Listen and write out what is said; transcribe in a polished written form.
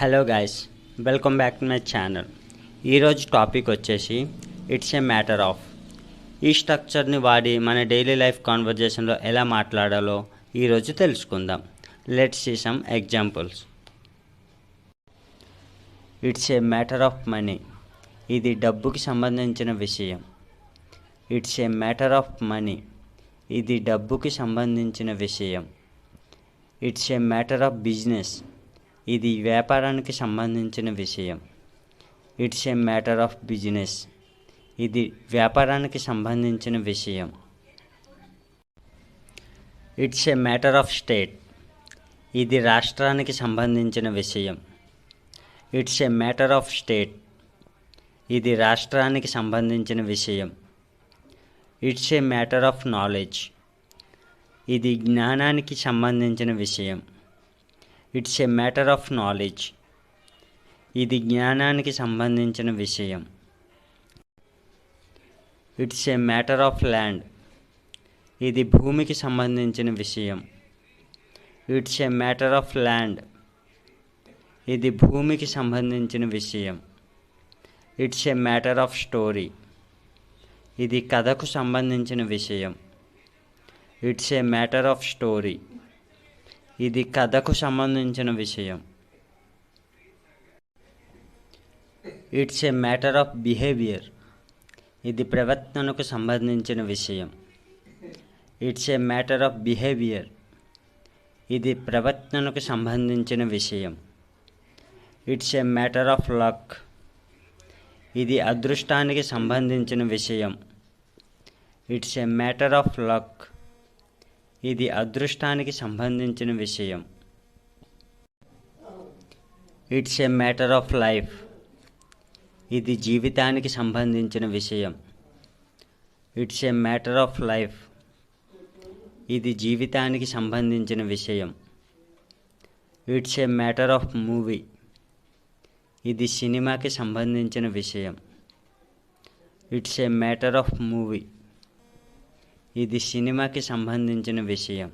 Hello guys, welcome back to my channel. ఈరోజు topic వచ్చేసి it's a matter of. ఈ స్ట్రక్చర్ని వాడి మన డైలీ లైఫ్ కాన్వర్జేషన్లో ఎలా మాట్లాడాలో ఈరోజు తెలుసుకుందాం. Let's see some examples. It's a matter of money. ఇది డబ్బుకి సంబంధించిన విషయం. It's a matter of money. ఇది డబ్బుకి సంబంధించిన విషయం. It's a matter of business. ఇది వ్యాపారానికి సంబంధించిన విషయం. It's a matter of business. ఇది వ్యాపారానికి సంబంధించిన విషయం. It's a matter of state. ఇది రాష్ట్రానికి సంబంధించిన విషయం. It's a matter of state. ఇది రాష్ట్రానికి సంబంధించిన విషయం. It's a matter of knowledge. ఇది జ్ఞానానికి సంబంధించిన విషయం. It's a matter of knowledge. ఇది జ్ఞానానికి సంబంధించిన విషయం. It's a matter of land. ఇది భూమికి సంబంధించిన విషయం. It's a matter of land. ఇది భూమికి సంబంధించిన విషయం. It's a matter of story. ఇది కథకు సంబంధించిన విషయం. It's a matter of story. ఇది కథకు సంబంధించిన విషయం. It's a matter of behaviour. ఇది ప్రవర్తనకు సంబంధించిన విషయం. It's a matter of behaviour. ఇది ప్రవర్తనకు సంబంధించిన విషయం. It's a matter of luck. ఇది అదృష్టానికి సంబంధించిన విషయం. It's a matter of luck. ఇది అదృష్టానికి సంబంధించిన విషయం. It's a matter of life. ఇది జీవితానికి సంబంధించిన విషయం. It's a matter of life. ఇది జీవితానికి సంబంధించిన విషయం. It's a matter of movie. ఇది సినిమాకి సంబంధించిన విషయం. It's a matter of movie. ఇది సినిమాకి సంబంధించిన విషయం.